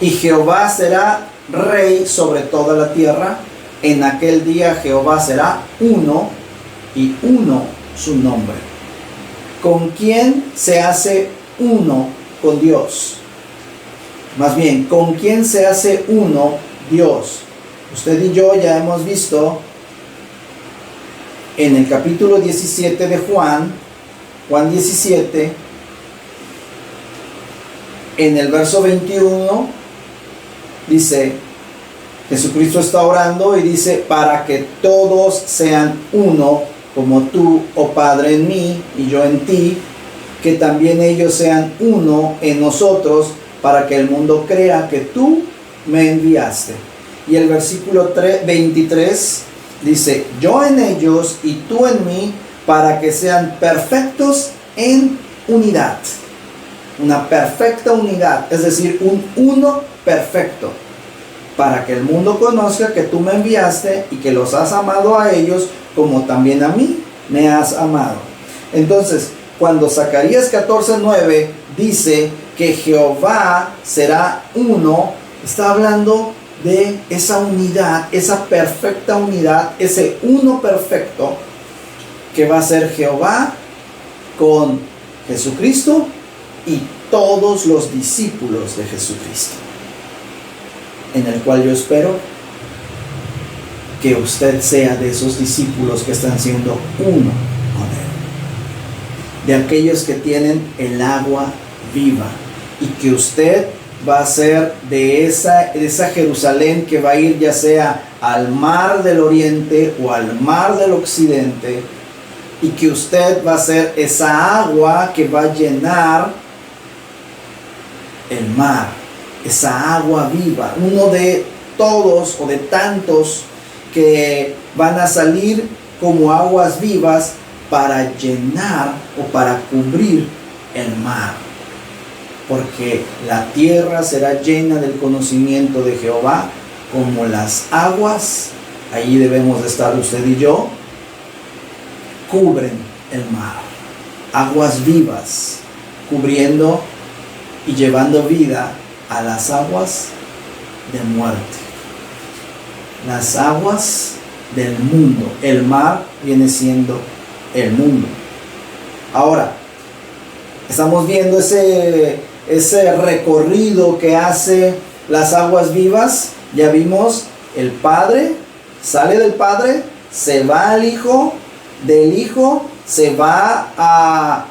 y Jehová será rey sobre toda la tierra. En aquel día Jehová será uno, y uno su nombre. ¿Con quién se hace uno con Dios? Más bien, ¿con quién se hace uno Dios? Usted y yo ya hemos visto en el capítulo 17 de Juan 17, en el verso 21, dice, Jesucristo está orando y dice: para que todos sean uno, como tú, oh Padre, en mí y yo en ti, que también ellos sean uno en nosotros, para que el mundo crea que tú me enviaste. Y el versículo 23 dice: yo en ellos y tú en mí, para que sean perfectos en unidad. Una perfecta unidad, es decir, un uno perfecto, para que el mundo conozca que tú me enviaste y que los has amado a ellos como también a mí me has amado. Entonces, cuando Zacarías 14:9 dice que Jehová será uno, está hablando de esa unidad, esa perfecta unidad, ese uno perfecto que va a ser Jehová con Jesucristo y todos los discípulos de Jesucristo, en el cual yo espero que usted sea de esos discípulos que están siendo uno con Él, de aquellos que tienen el agua viva, y que usted va a ser de esa Jerusalén que va a ir ya sea al mar del oriente o al mar del occidente, y que usted va a ser esa agua que va a llenar el mar, esa agua viva, uno de todos o de tantos que van a salir como aguas vivas para llenar o para cubrir el mar. Porque la tierra será llena del conocimiento de Jehová, como las aguas, allí debemos de estar usted y yo, cubren el mar. Aguas vivas, cubriendo y llevando vida a las aguas de muerte. Las aguas del mundo. El mar viene siendo el mundo. Ahora, estamos viendo ese recorrido que hace las aguas vivas, ya vimos, el Padre sale del Padre, se va al Hijo, del Hijo se va a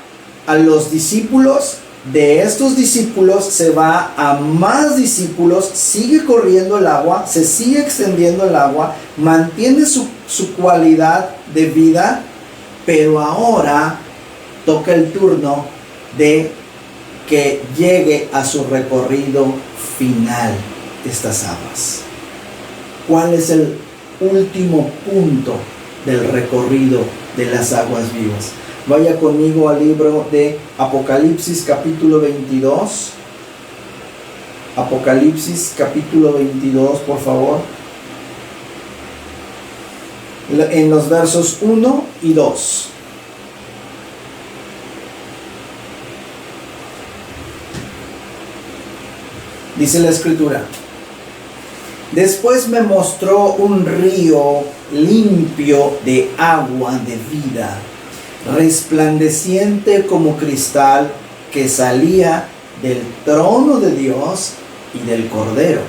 los discípulos, de estos discípulos se va a más discípulos, sigue corriendo el agua, se sigue extendiendo el agua, mantiene su cualidad de vida, pero ahora toca el turno de que llegue a su recorrido final estas aguas. ¿Cuál es el último punto del recorrido de las aguas vivas? Vaya conmigo al libro de Apocalipsis capítulo 22. Apocalipsis capítulo 22, por favor. En los versos 1 y 2. Dice la Escritura: después me mostró un río limpio de agua de vida, resplandeciente como cristal, que salía del trono de Dios y del Cordero.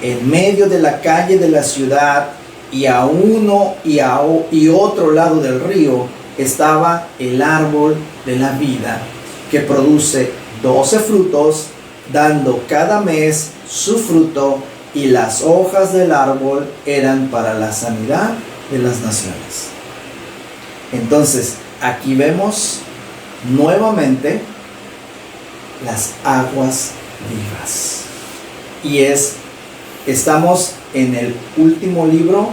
En medio de la calle de la ciudad, y a uno y otro lado del río, estaba el árbol de la vida, que produce 12 frutos, dando cada mes su fruto, y las hojas del árbol eran para la sanidad de las naciones. Entonces, aquí vemos nuevamente las aguas vivas. Y estamos en el último libro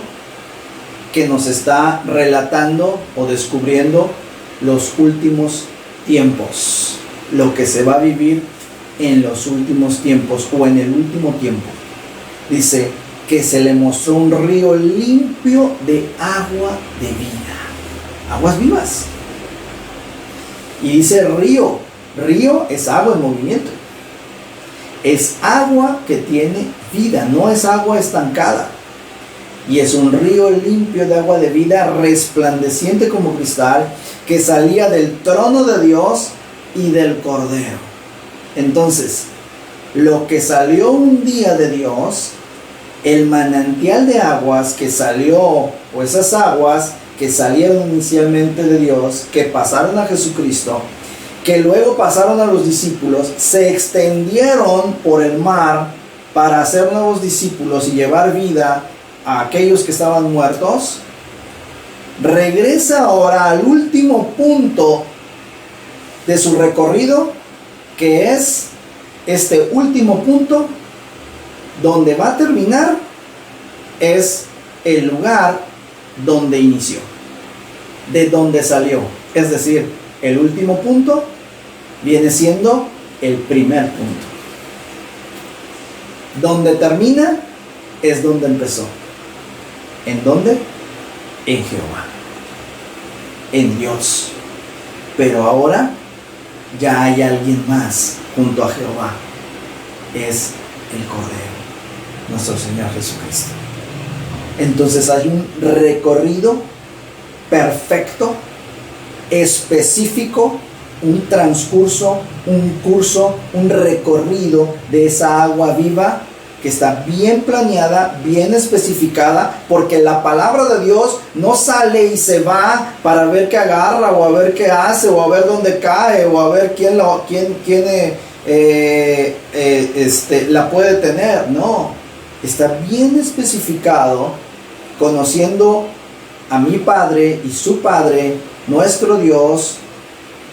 que nos está relatando o descubriendo los últimos tiempos, lo que se va a vivir en los últimos tiempos o en el último tiempo. Dice que se le mostró un río limpio de agua de vida, aguas vivas. Y dice río es agua en movimiento, es agua que tiene vida, no es agua estancada. Y es un río limpio de agua de vida, resplandeciente como cristal, que salía del trono de Dios y del Cordero. Entonces, lo que salió un día de Dios, el manantial de aguas que salió, o esas aguas que salieron inicialmente de Dios, que pasaron a Jesucristo, que luego pasaron a los discípulos, se extendieron por el mar para hacer nuevos discípulos y llevar vida a aquellos que estaban muertos, regresa ahora al último punto de su recorrido, que es este último punto donde va a terminar, es el lugar donde inició, de donde salió. Es decir, el último punto viene siendo el primer punto. Donde termina es donde empezó. ¿En dónde? En Jehová, en Dios. Pero ahora ya hay alguien más junto a Jehová. Es el Cordero, nuestro Señor Jesucristo. Entonces hay un recorrido perfecto, específico, un transcurso, un curso, un recorrido de esa agua viva que está bien planeada, bien especificada, porque la palabra de Dios no sale y se va para ver qué agarra, o a ver qué hace, o a ver dónde cae, o a ver quién la puede tener. No, está bien especificado, conociendo a mi Padre y su Padre, nuestro Dios,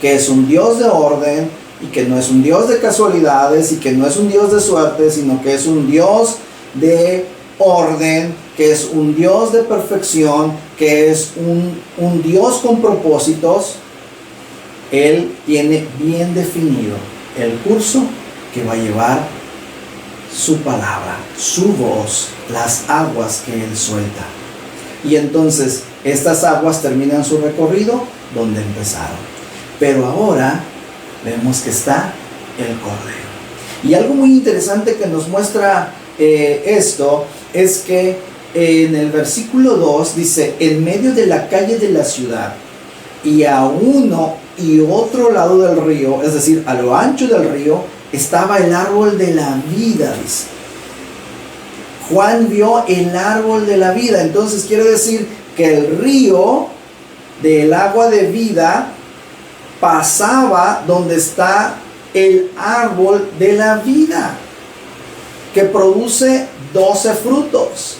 que es un Dios de orden, y que no es un Dios de casualidades, y que no es un Dios de suerte, sino que es un Dios de orden, que es un Dios de perfección, que es un Dios con propósitos. Él tiene bien definido el curso que va a llevar su palabra, su voz, las aguas que Él suelta. Y entonces estas aguas terminan su recorrido donde empezaron. Pero ahora vemos que está el Cordero. Y algo muy interesante que nos muestra esto es que en el versículo 2 dice: en medio de la calle de la ciudad, y a uno y otro lado del río, es decir, a lo ancho del río estaba el árbol de la vida, dice. Juan vio el árbol de la vida. Entonces quiere decir que el río del agua de vida pasaba donde está el árbol de la vida, que produce 12 frutos.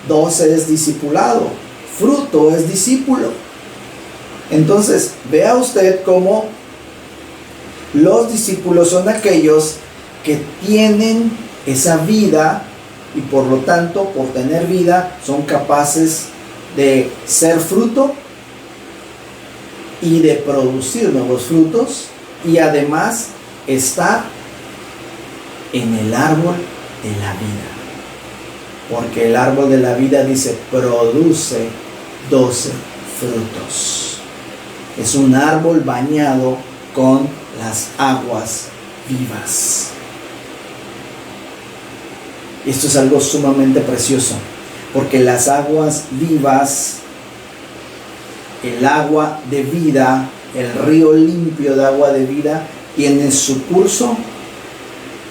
12 es discipulado, fruto es discípulo. Entonces, vea usted cómo los discípulos son aquellos que tienen esa vida y por lo tanto, por tener vida, son capaces de ser fruto y de producir nuevos frutos y además estar en el árbol de la vida. Porque el árbol de la vida dice, produce 12 frutos. Es un árbol bañado con las aguas vivas. Esto es algo sumamente precioso, porque las aguas vivas, el agua de vida, el río limpio de agua de vida, tiene su curso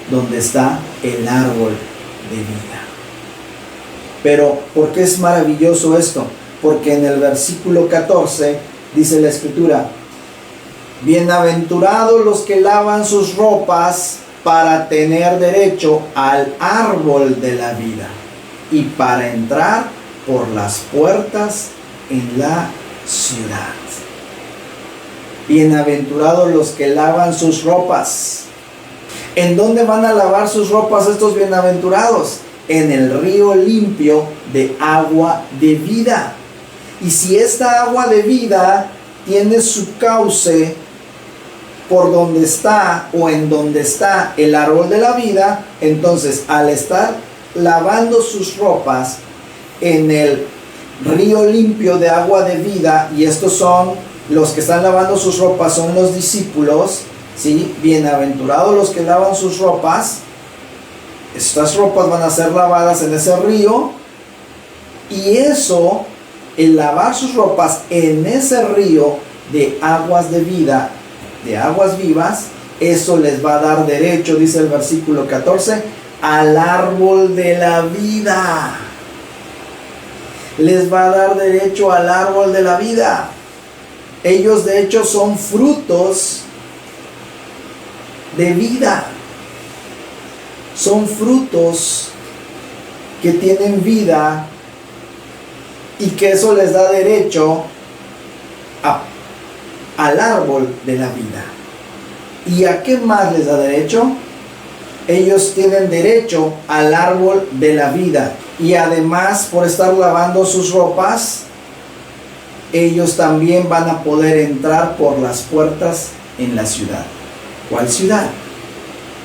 donde está el árbol de vida. Pero, ¿por qué es maravilloso esto? Porque en el versículo 14 dice la Escritura, bienaventurados los que lavan sus ropas para tener derecho al árbol de la vida y para entrar por las puertas en la ciudad. Bienaventurados los que lavan sus ropas. ¿En dónde van a lavar sus ropas estos bienaventurados? En el río limpio de agua de vida. Y si esta agua de vida tiene su cauce por donde está o en donde está el árbol de la vida, entonces al estar lavando sus ropas en el río limpio de agua de vida, y estos son los que están lavando sus ropas, son los discípulos, ¿sí? Bienaventurados los que lavan sus ropas. Estas ropas van a ser lavadas en ese río, y eso, el lavar sus ropas en ese río de aguas de vida, de aguas vivas, eso les va a dar derecho, dice el versículo 14, al árbol de la vida. Les va a dar derecho al árbol de la vida. Ellos de hecho son frutos de vida. Son frutos que tienen vida y que eso les da derecho al árbol de la vida. ¿Y a qué más les da derecho? Ellos tienen derecho al árbol de la vida. Y además, por estar lavando sus ropas, ellos también van a poder entrar por las puertas en la ciudad. ¿Cuál ciudad?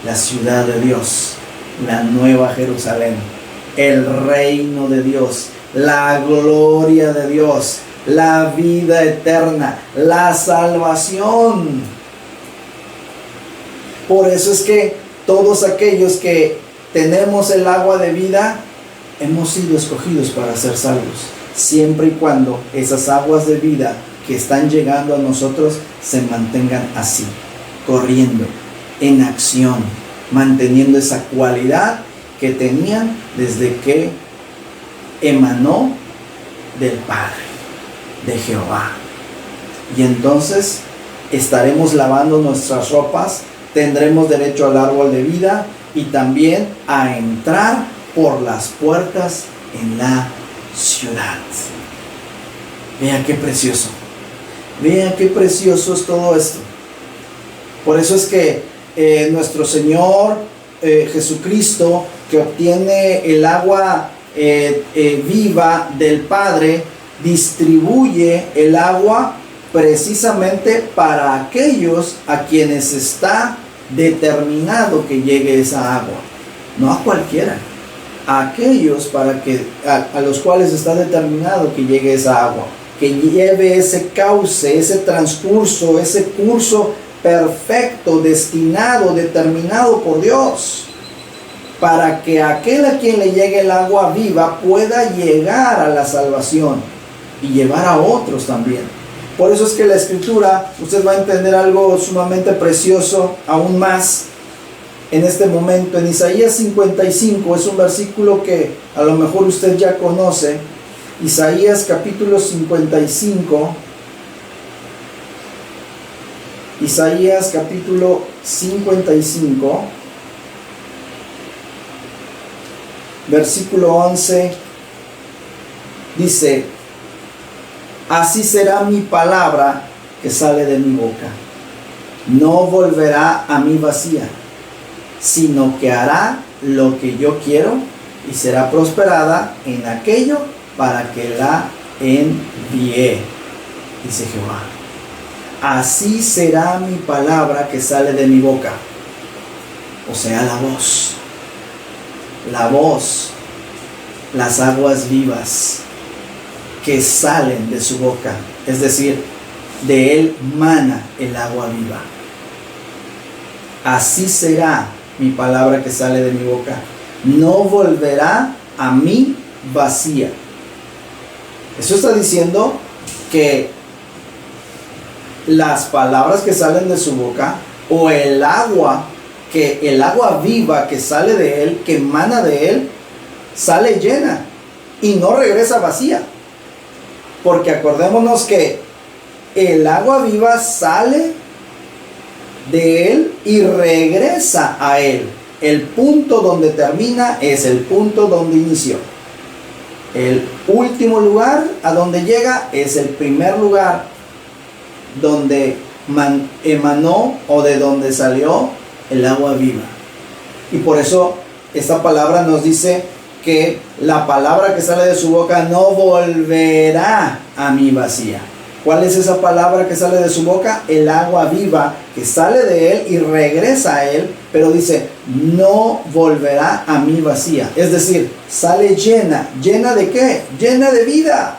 La ciudad de Dios, la nueva Jerusalén, el reino de Dios, la gloria de Dios, la vida eterna, la salvación. Por eso es que todos aquellos que tenemos el agua de vida, hemos sido escogidos para ser salvos, siempre y cuando esas aguas de vida que están llegando a nosotros se mantengan así, corriendo, en acción, manteniendo esa cualidad que tenían desde que emanó del Padre, de Jehová. Y entonces estaremos lavando nuestras ropas, tendremos derecho al árbol de vida y también a entrar por las puertas en la ciudad. Vean qué precioso. Vean qué precioso es todo esto. Por eso es que nuestro Señor Jesucristo, que obtiene el agua viva del Padre, distribuye el agua precisamente para aquellos a quienes está determinado que llegue esa agua, no a cualquiera, a aquellos a los cuales está determinado que llegue esa agua, que lleve ese cauce, ese transcurso, ese curso perfecto, destinado, determinado por Dios, para que aquel a quien le llegue el agua viva pueda llegar a la salvación y llevar a otros también. Por eso es que la Escritura, usted va a entender algo sumamente precioso aún más, en este momento en Isaías 55. Es un versículo que a lo mejor usted ya conoce. Isaías capítulo 55. Isaías capítulo 55, versículo 11, dice: así será mi palabra que sale de mi boca. No volverá a mí vacía, sino que hará lo que yo quiero y será prosperada en aquello para que la envié, dice Jehová. Así será mi palabra que sale de mi boca. O sea, la voz, las aguas vivas que salen de su boca. Es decir, de él mana el agua viva. Así será mi palabra que sale de mi boca. No volverá a mí vacía. Eso está diciendo que las palabras que salen de su boca, o el agua viva que sale de él, que emana de él, sale llena y no regresa vacía. Porque acordémonos que el agua viva sale de él y regresa a él. El punto donde termina es el punto donde inició. El último lugar a donde llega es el primer lugar donde emanó o de donde salió el agua viva. Y por eso esta palabra nos dice que la palabra que sale de su boca no volverá a mí vacía. ¿Cuál es esa palabra que sale de su boca? El agua viva que sale de él y regresa a él, pero dice, no volverá a mí vacía. Es decir, sale llena. ¿Llena de qué? Llena de vida.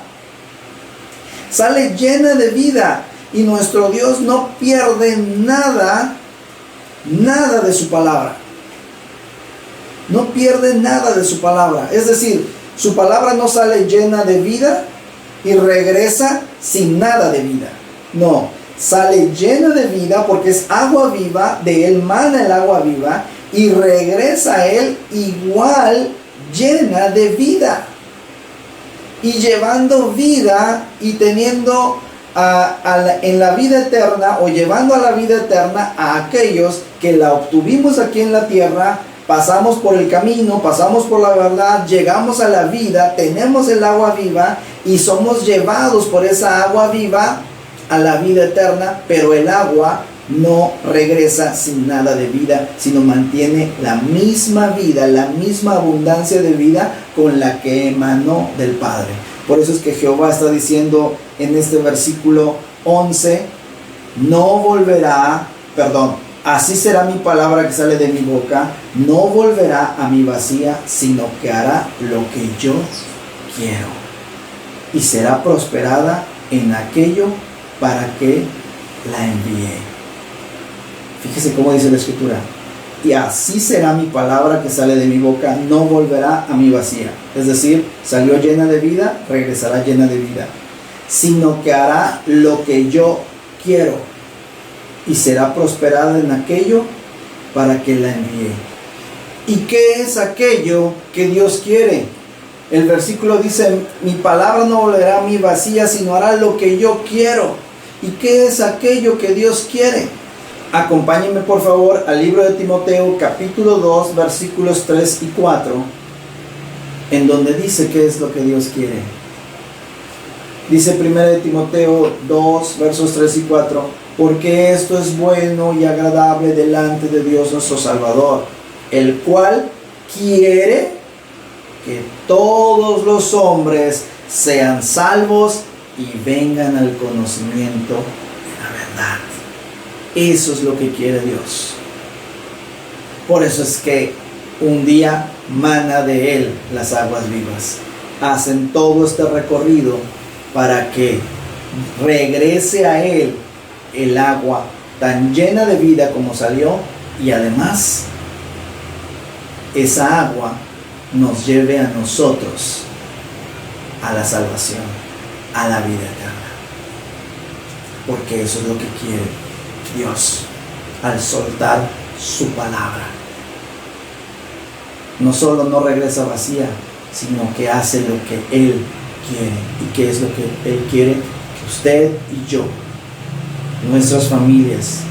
Sale llena de vida. Y nuestro Dios no pierde nada de su palabra. No pierde nada de su palabra. Es decir, su palabra no sale llena de vida y regresa sin nada de vida. No, sale llena de vida porque es agua viva, de él mana el agua viva y regresa a él igual llena de vida. Y llevando vida y teniendo en la vida eterna, o llevando a la vida eterna a aquellos que la obtuvimos aquí en la tierra. Pasamos por el camino, pasamos por la verdad, llegamos a la vida, tenemos el agua viva y somos llevados por esa agua viva a la vida eterna, pero el agua no regresa sin nada de vida, sino mantiene la misma vida, la misma abundancia de vida con la que emanó del Padre. Por eso es que Jehová está diciendo en este versículo 11, así será mi palabra que sale de mi boca, no volverá a mí vacía, sino que hará lo que yo quiero. Y será prosperada en aquello para que la envíe. Fíjese cómo dice la Escritura. Y así será mi palabra que sale de mi boca, no volverá a mí vacía. Es decir, salió llena de vida, regresará llena de vida. Sino que hará lo que yo quiero. Y será prosperada en aquello para que la envíe. ¿Y qué es aquello que Dios quiere? El versículo dice, mi palabra no volverá a mí vacía, sino hará lo que yo quiero. ¿Y qué es aquello que Dios quiere? Acompáñenme por favor al libro de Timoteo capítulo 2 versículos 3 y 4, en donde dice qué es lo que Dios quiere. Dice 1 de Timoteo 2 versos 3 y 4, porque esto es bueno y agradable delante de Dios nuestro Salvador, el cual quiere que todos los hombres sean salvos y vengan al conocimiento de la verdad. Eso es lo que quiere Dios. Por eso es que un día mana de él las aguas vivas. Hacen todo este recorrido para que regrese a él el agua tan llena de vida como salió, y además esa agua nos lleve a nosotros a la salvación, a la vida eterna. Porque eso es lo que quiere Dios al soltar su palabra. no solo no regresa vacía, sino que hace lo que Él quiere. ¿Y qué es lo que Él quiere? Que usted y yo, nuestras familias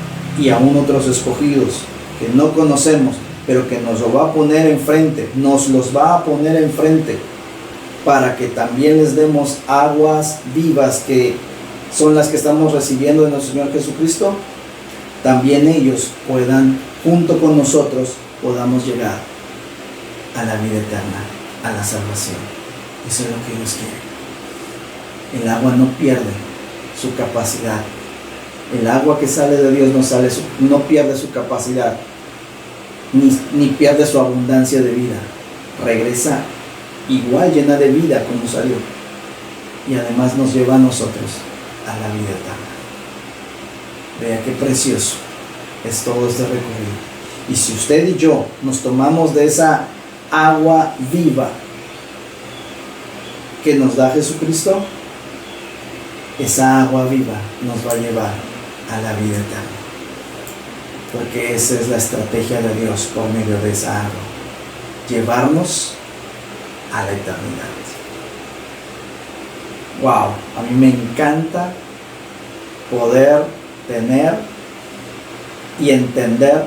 y aún otros escogidos que no conocemos, pero que nos lo va a poner enfrente, nos los va a poner enfrente, para que también les demos aguas vivas, que son las que estamos recibiendo de nuestro Señor Jesucristo, también ellos puedan, junto con nosotros, podamos llegar a la vida eterna, a la salvación. Eso es lo que Dios quiere. El agua no pierde su capacidad. El agua que sale de Dios no pierde su capacidad, ni pierde su abundancia de vida. Regresa igual llena de vida como salió, y además nos lleva a nosotros a la vida eterna. Vea qué precioso es todo este recorrido. Y si usted y yo nos tomamos de esa agua viva que nos da Jesucristo, esa agua viva nos va a llevar a la vida eterna, porque esa es la estrategia de Dios por medio de esa agua, llevarnos a la eternidad. Wow, a mí me encanta poder tener y entender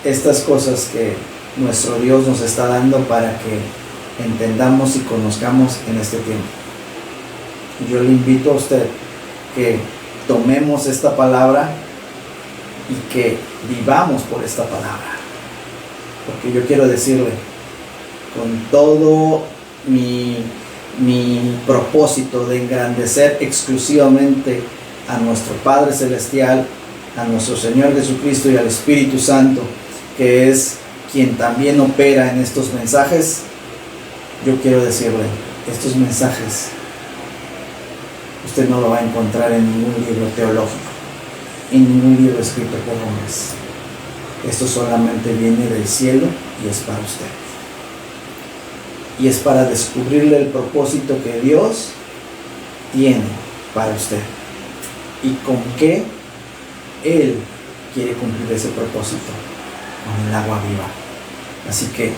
estas cosas que nuestro Dios nos está dando para que entendamos y conozcamos en este tiempo. Yo le invito a usted que tomemos esta palabra y que vivamos por esta palabra, porque yo quiero decirle, con todo mi propósito de engrandecer exclusivamente a nuestro Padre Celestial, a nuestro Señor Jesucristo y al Espíritu Santo, que es quien también opera en estos mensajes, yo quiero decirle, estos mensajes usted no lo va a encontrar en ningún libro teológico, en ningún libro escrito por hombres. Esto solamente viene del cielo y es para usted. Y es para descubrirle el propósito que Dios tiene para usted y con qué Él quiere cumplir ese propósito, con el agua viva. Así que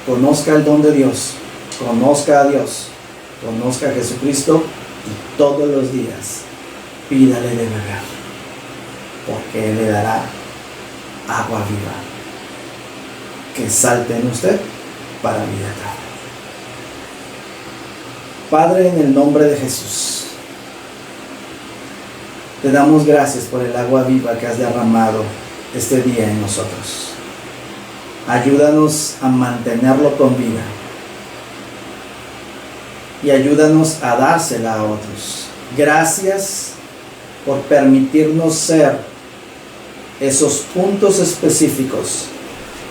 conozca el don de Dios, conozca a Dios, conozca a Jesucristo, y todos los días pídale de beber, porque Él le dará agua viva que salte en usted para vida eterna. Padre, en el nombre de Jesús, te damos gracias por el agua viva que has derramado este día en nosotros. Ayúdanos a mantenerlo con vida y ayúdanos a dársela a otros. Gracias por permitirnos ser esos puntos específicos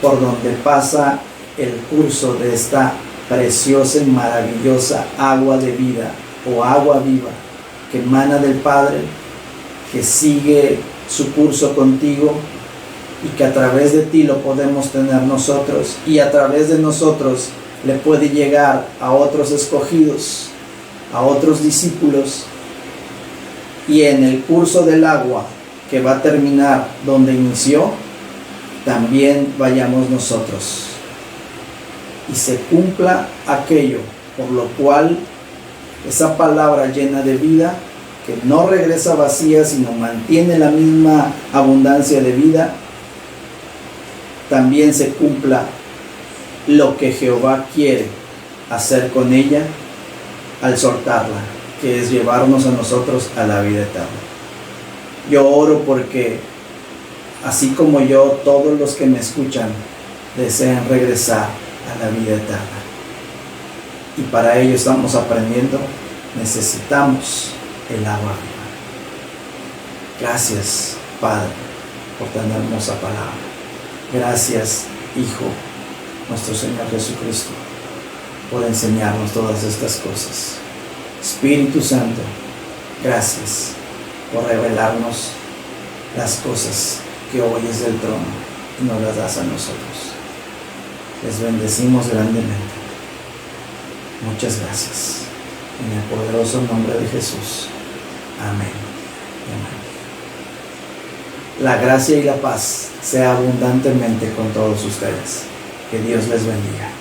por donde pasa el curso de esta preciosa y maravillosa agua de vida o agua viva que emana del Padre, que sigue su curso contigo y que a través de ti lo podemos tener nosotros, y a través de nosotros le puede llegar a otros escogidos, a otros discípulos, y en el curso del agua que va a terminar donde inició, también vayamos nosotros y se cumpla aquello por lo cual esa palabra llena de vida, que no regresa vacía sino mantiene la misma abundancia de vida, también se cumpla lo que Jehová quiere hacer con ella al soltarla, que es llevarnos a nosotros a la vida eterna. Yo oro porque así como yo, todos los que me escuchan desean regresar a la vida eterna. Y para ello estamos aprendiendo, necesitamos el agua viva. Gracias, Padre, por tan hermosa palabra. Gracias, Hijo, nuestro Señor Jesucristo, por enseñarnos todas estas cosas. Espíritu Santo, gracias por revelarnos las cosas que oyes del trono y nos las das a nosotros. Les bendecimos grandemente. Muchas gracias. En el poderoso nombre de Jesús. Amén. Amén. la gracia y la paz sea abundantemente con todos ustedes. Que Dios les bendiga.